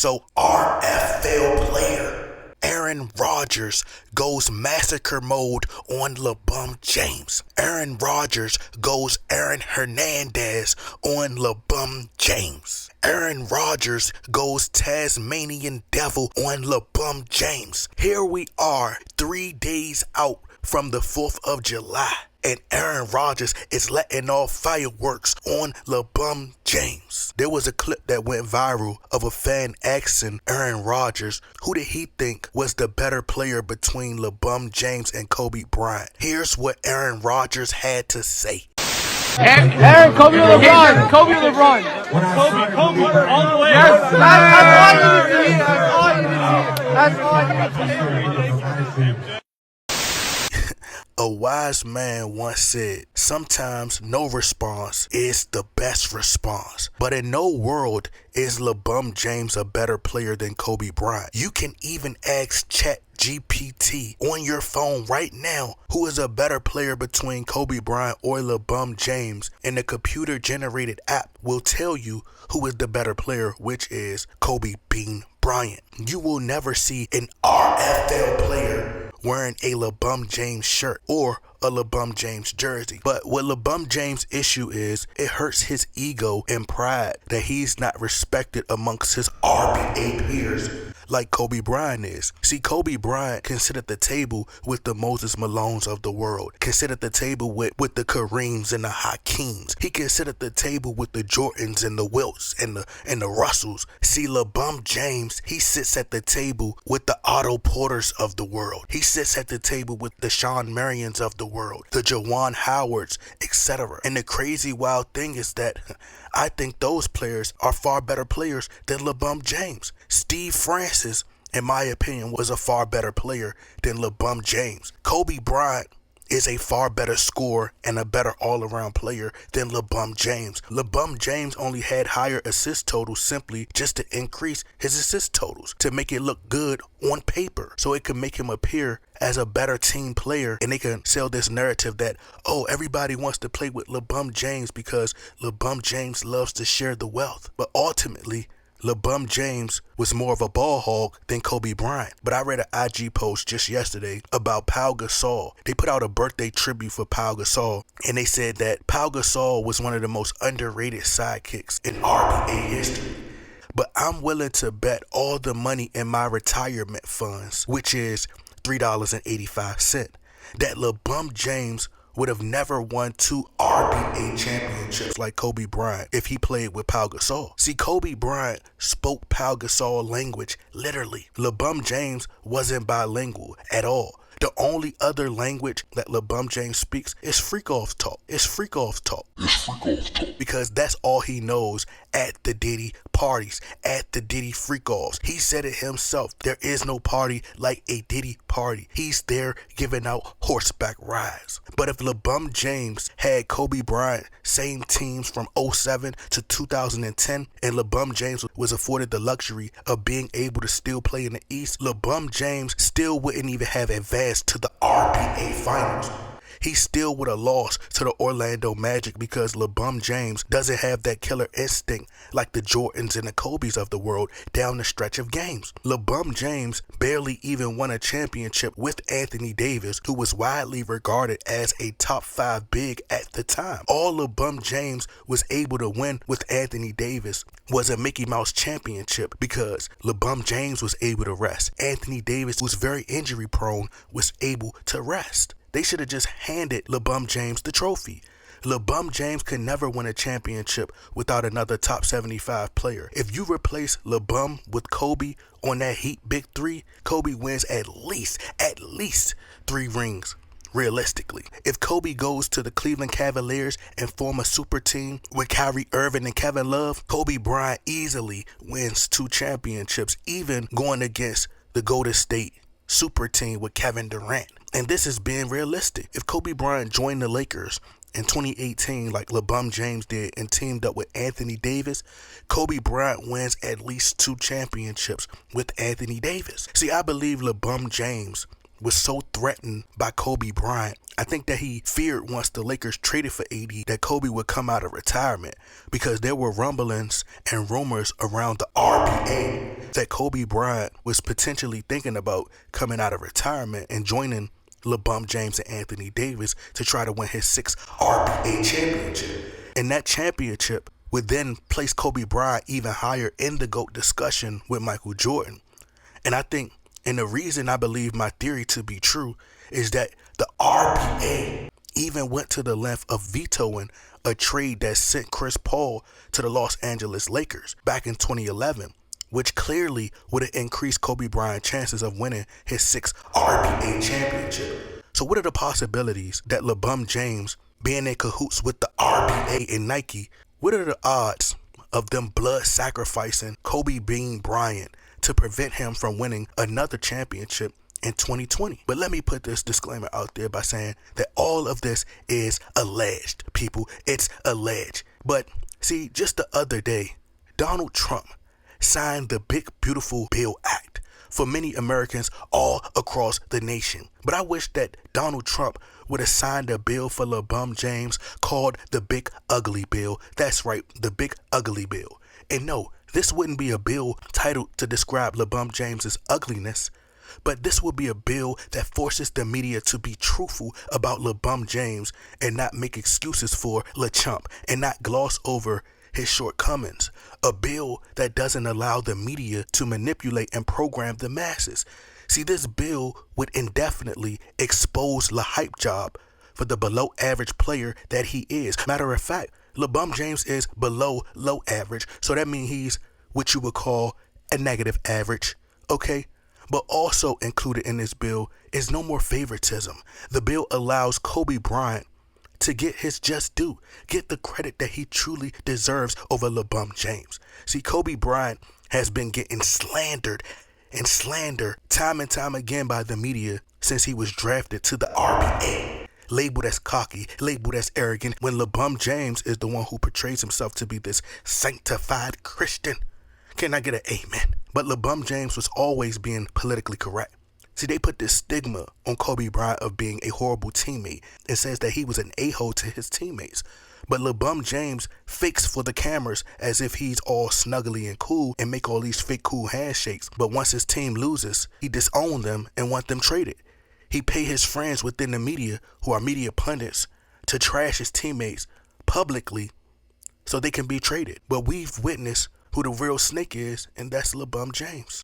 So RFL player Aaron Rodgers goes massacre mode on LeBron James. Aaron Rodgers goes Aaron Hernandez on LeBron James. Aaron Rodgers goes Tasmanian Devil on LeBron James. Here we are 3 days out from the 4th of July. And Aaron Rodgers is letting off fireworks on LeBron James. There was a clip that went viral of a fan asking Aaron Rodgers who did he think was the better player between LeBron James and Kobe Bryant. Here's what Aaron Rodgers had to say. Aaron, Kobe or LeBron? Kobe or LeBron? Kobe, all the way. Yes, that's all you need to see. That's all you need to see. A wise man once said, sometimes no response is the best response. But in no world is LeBron James a better player than Kobe Bryant. You can even ask ChatGPT on your phone right now who is a better player between Kobe Bryant or LeBron James, and the computer-generated app will tell you who is the better player, which is Kobe Bean Bryant. You will never see an RFL player wearing a LeBron James shirt or a LeBron James jersey. But what LeBron James' issue is, it hurts his ego and pride that he's not respected amongst his RBA peers like Kobe Bryant is. See, Kobe Bryant can sit at the table with the Moses Malones of the world, can sit at the table with the Kareems and the Hakeems. He can sit at the table with the Jordans and the Wilts and the Russells. See, LeBron James, he sits at the table with the Otto Porters of the world. He sits at the table with the Sean Marions of the world, the Jawan Howards, etc. And the crazy wild thing is that I think those players are far better players than LeBron James. Steve Francis, in my opinion, was a far better player than LeBron James. Kobe Bryant is a far better scorer and a better all-around player than LeBron James. LeBron James only had higher assist totals simply just to increase his assist totals, to make it look good on paper, so it could make him appear as a better team player, and they can sell this narrative that, oh, everybody wants to play with LeBron James because LeBron James loves to share the wealth. But ultimately, LeBron James was more of a ball hog than Kobe Bryant. But I read an IG post just yesterday about Pau Gasol. They put out a birthday tribute for Pau Gasol, and they said that Pau Gasol was one of the most underrated sidekicks in RBA history. But I'm willing to bet all the money in my retirement funds, which is $3.85, that LeBron James would have never won 2 RBA championships like Kobe Bryant if he played with Pau Gasol. See, Kobe Bryant spoke Pau Gasol language literally. LeBron James wasn't bilingual at all. The only other language that LeBron James speaks is freak-off talk. It's freak-off talk. Because that's all he knows at the Diddy parties, at the Diddy freak-offs. He said it himself. There is no party like a Diddy party. He's there giving out horseback rides. But if LeBron James had Kobe Bryant, same teams from 2007 to 2010, and LeBron James was afforded the luxury of being able to still play in the East, LeBron James still wouldn't even have advanced to the RBA finals. He still would have lost to the Orlando Magic because LeBron James doesn't have that killer instinct like the Jordans and the Kobes of the world down the stretch of games. LeBron James barely even won a championship with Anthony Davis, who was widely regarded as a top 5 big at the time. All LeBron James was able to win with Anthony Davis was a Mickey Mouse championship because LeBron James was able to rest. Anthony Davis, who was very injury prone, was able to rest. They should have just handed LeBron James the trophy. LeBron James could never win a championship without another top 75 player. If you replace LeBron with Kobe on that Heat Big Three, Kobe wins at least 3 rings. Realistically, if Kobe goes to the Cleveland Cavaliers and form a super team with Kyrie Irving and Kevin Love, Kobe Bryant easily wins 2 championships, even going against the Golden State super team with Kevin Durant. And this is being realistic. If Kobe Bryant joined the Lakers in 2018 like LeBron James did and teamed up with Anthony Davis, Kobe Bryant wins at least 2 championships with Anthony Davis. See, I believe LeBron James was so threatened by Kobe Bryant. I think that he feared once the Lakers traded for AD that Kobe would come out of retirement, because there were rumblings and rumors around the RBA that Kobe Bryant was potentially thinking about coming out of retirement and joining LeBron James and Anthony Davis to try to win his 6th RBA championship. And that championship would then place Kobe Bryant even higher in the GOAT discussion with Michael Jordan. And I think, and the reason I believe my theory to be true, is that the RBA even went to the length of vetoing a trade that sent Chris Paul to the Los Angeles Lakers back in 2011, which clearly would have increased Kobe Bryant's chances of winning his 6th RBA championship. So what are the possibilities that LeBron James being in cahoots with the RBA and Nike? What are the odds of them blood sacrificing Kobe Bean Bryant to prevent him from winning another championship in 2020? But let me put this disclaimer out there by saying that all of this is alleged, people. It's alleged. But see, just the other day, Donald Trump signed the Big Beautiful Bill Act for many Americans all across the nation. But I wish that Donald Trump would have signed a bill for LeBron James called the Big Ugly Bill. That's right, the Big Ugly Bill. And no, this wouldn't be a bill titled to describe LeBron James's ugliness, but this would be a bill that forces the media to be truthful about LeBron James and not make excuses for LeChump and not gloss over his shortcomings. A bill that doesn't allow the media to manipulate and program the masses. See, this bill would indefinitely expose the hype job for the below average player that he is. Matter of fact, LeBron James is below low average, so that means he's what you would call a negative average, okay? But also included in this bill is no more favoritism. The bill allows Kobe Bryant to get his just due, get the credit that he truly deserves over LeBron James. See, Kobe Bryant has been getting slandered time and time again by the media since he was drafted to the RBA. Labeled as cocky, labeled as arrogant, when LeBron James is the one who portrays himself to be this sanctified Christian. Can I get an amen? But LeBron James was always being politically correct. See, they put this stigma on Kobe Bryant of being a horrible teammate and says that he was an a-hole to his teammates. But LeBron James fakes for the cameras as if he's all snuggly and cool and make all these fake cool handshakes. But once his team loses, he disown them and want them traded. He pay his friends within the media, who are media pundits, to trash his teammates publicly so they can be traded. But we've witnessed who the real snake is, and that's LeBron James.